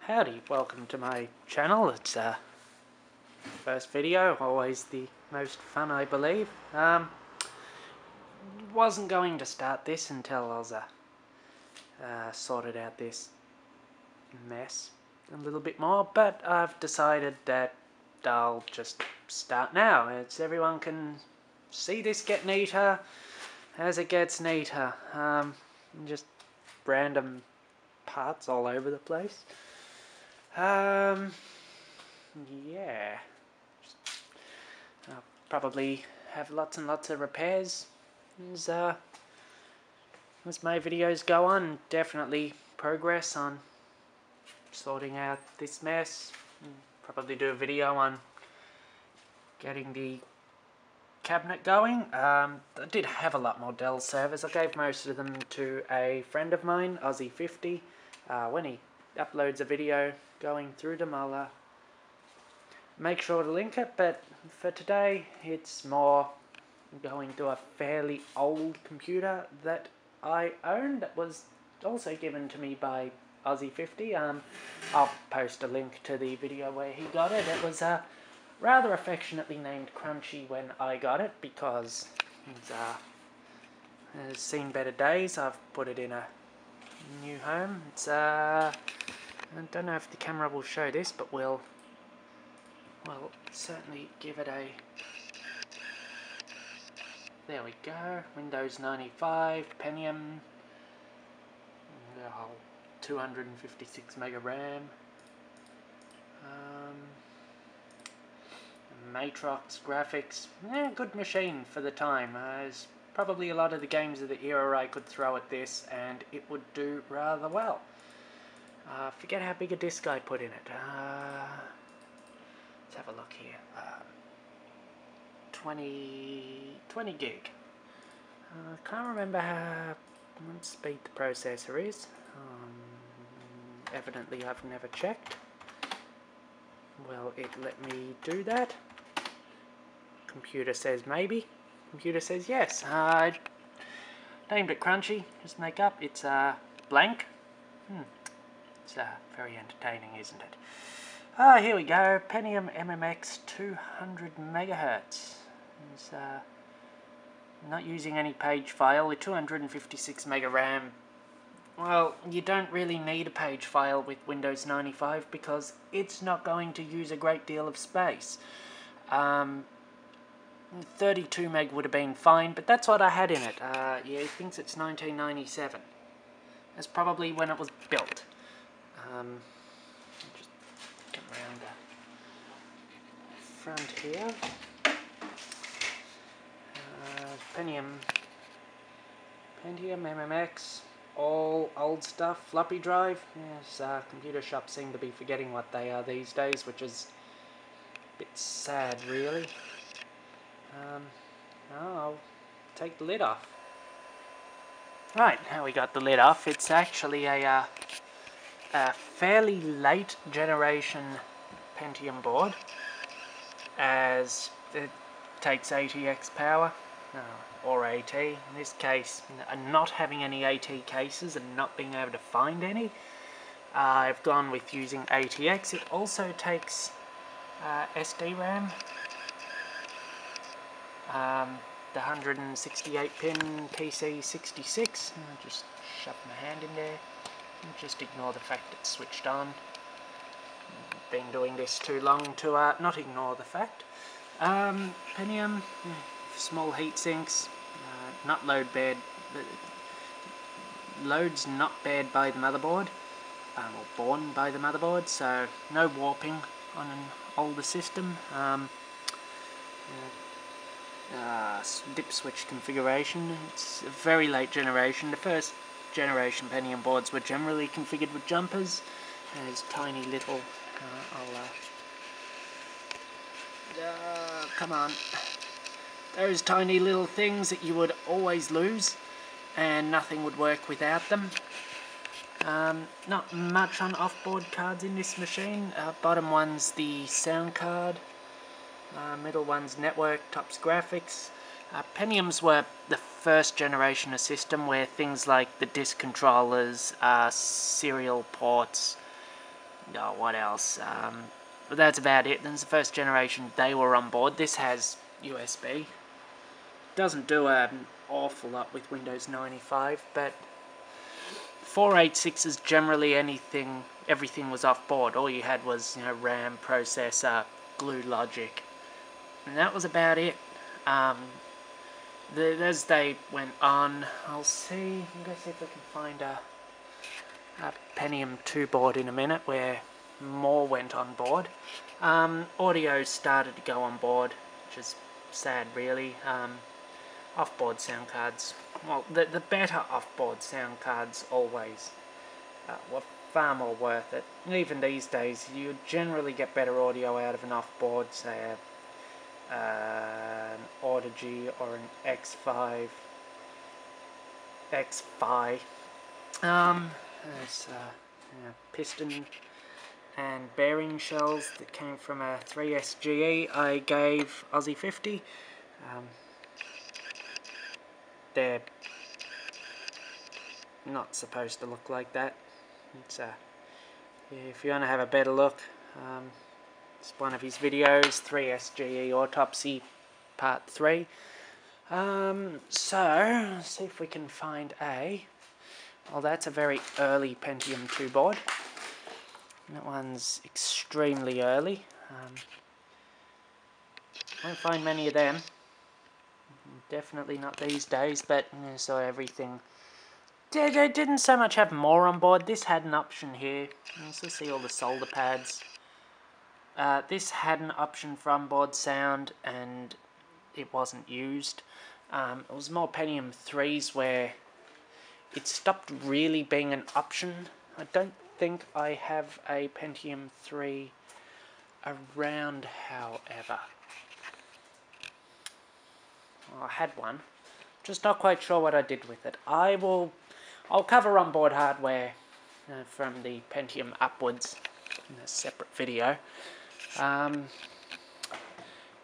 Howdy, welcome to my channel. It's first video, always the most fun I believe. Wasn't going to start this until I was sorted out this mess a little bit more, but I've decided that I'll just start now. Everyone can see this get neater as it gets neater. Just random parts all over the place. Yeah. I'll probably have lots and lots of repairs as my videos go on. Definitely progress on sorting out this mess. Probably do a video on getting the cabinet going. I did have a lot more Dell servers. I gave most of them to a friend of mine, Aussie50. When he uploads a video going through them, I'll make sure to link it, but for today it's more going to a fairly old computer that I own that was also given to me by Aussie50. I'll post a link to the video where he got it. It was rather affectionately named Crunchy when I got it because it's has seen better days. I've put it in a new home. It's I don't know if the camera will show this, but we'll certainly give it a... There we go. Windows 95, Pentium, 256 mega RAM, Matrox graphics. Yeah, good machine for the time. There's probably a lot of the games of the era I could throw at this, and it would do rather well. Forget how big a disc I put in it. Let's have a look here. 20 gig. Can't remember what speed the processor is. Evidently I've never checked. Will it let me do that? Computer says maybe. Computer says yes. Named it Crunchy. Just make up. It's blank. It's very entertaining, isn't it? Here we go. Pentium MMX 200 megahertz. It's not using any page file with 256 mega RAM. Well, you don't really need a page file with Windows 95 because it's not going to use a great deal of space. 32 meg would have been fine, but that's what I had in it. Yeah, he thinks it's 1997. That's probably when it was built. Just come around the front here. Pentium MMX, all old stuff, floppy drive. Yes, computer shops seem to be forgetting what they are these days, which is a bit sad, really. I'll take the lid off. Right, now we got the lid off. It's actually a fairly late generation Pentium board, as it takes ATX power, or AT. In this case, not having any AT cases and not being able to find any, I've gone with using ATX. It also takes SD RAM. The 168-pin PC66. I'll just shove my hand in there and just ignore the fact it's switched on. Been doing this too long to not ignore the fact. Pentium, small heat sinks, not load bared. Loads not bared by the motherboard, or born by the motherboard, so no warping on an older system. Dip switch configuration. It's a very late generation. The first generation Pentium boards were generally configured with jumpers. There's tiny little... come on. Those tiny little things that you would always lose, and nothing would work without them. Not much on off-board cards in this machine. Bottom one's the sound card. Middle one's network, top's graphics. Pentiums were the first generation of system where things like the disk controllers, serial ports, Oh, what else? But that's about it. That's the first generation they were on board. This has USB. Doesn't do an awful lot with Windows 95, but 486 is generally everything was off board. All you had was, RAM, processor, glue logic, and that was about it. As they went on, I'm going to see if we can find a Pentium 2 board in a minute where more went on board. Audio started to go on board, which is sad really. Off-board sound cards, well, the better off-board sound cards always were far more worth it. Even these days, you generally get better audio out of an off-board, say an Audigy or an X5. There's piston and bearing shells that came from a 3SGE. I gave Aussie 50. They're not supposed to look like that. It's if you want to have a better look, it's one of his videos, 3SGE Autopsy Part 3. So, let's see if we can find well, that's a very early Pentium 2 board. That one's extremely early. Won't find many of them. Definitely not these days, but so everything. They didn't so much have more on board. This had an option here. You also see all the solder pads. This had an option for onboard sound, and it wasn't used. It was more Pentium 3s where it stopped really being an option. I don't think I have a Pentium 3 around, however. Well, I had one. Just not quite sure what I did with it. I'll cover onboard hardware from the Pentium upwards in a separate video.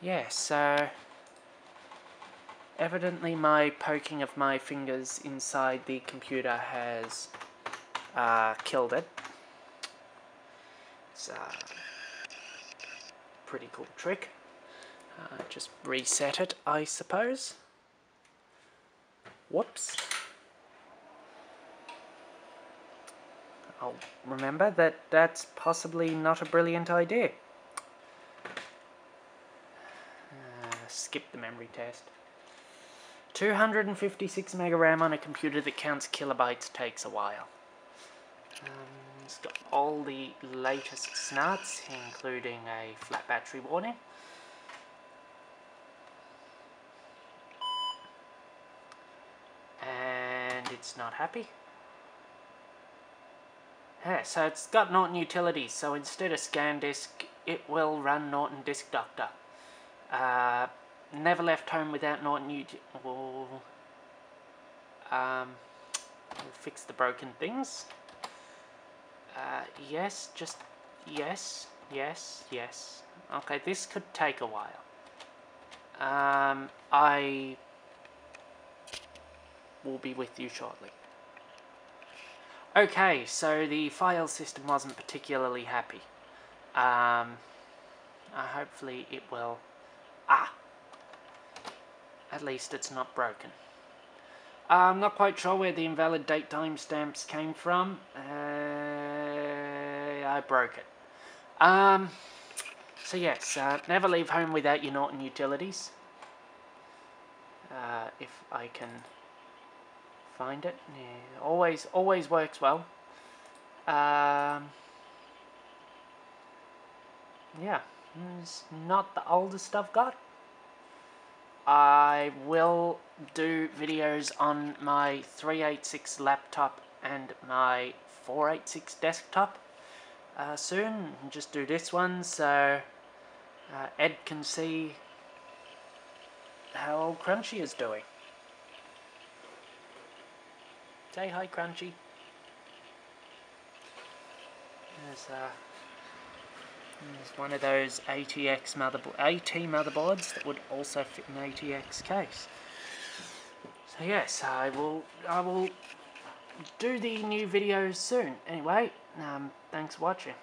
Yeah, so evidently my poking of my fingers inside the computer has killed it. It's a pretty cool trick. Just reset it, I suppose. Whoops. I'll remember that that's possibly not a brilliant idea. Skip the memory test. 256 mega RAM on a computer that counts kilobytes takes a while. It's got all the latest snarts, including a flat battery warning. And it's not happy. Yeah, so it's got Norton Utilities, so instead of ScanDisk, it will run Norton Disk Doctor. Never left home without Norton Utilities. We'll fix the broken things. Yes, just yes, yes, yes. Okay, this could take a while. I will be with you shortly. Okay, so the file system wasn't particularly happy. Hopefully it will... at least it's not broken. I'm not quite sure where the invalid date timestamps came from. I broke it. So yes, never leave home without your Norton Utilities. If I can find it. Yeah, always works well. Yeah, it's not the oldest I've got. I will do videos on my 386 laptop and my 486 desktop soon. Just do this one so Ed can see how old Crunchy is doing. Say hi, Crunchy. There's one of those AT motherboards that would also fit an ATX case. So yes, I will do the new videos soon. Anyway, thanks for watching.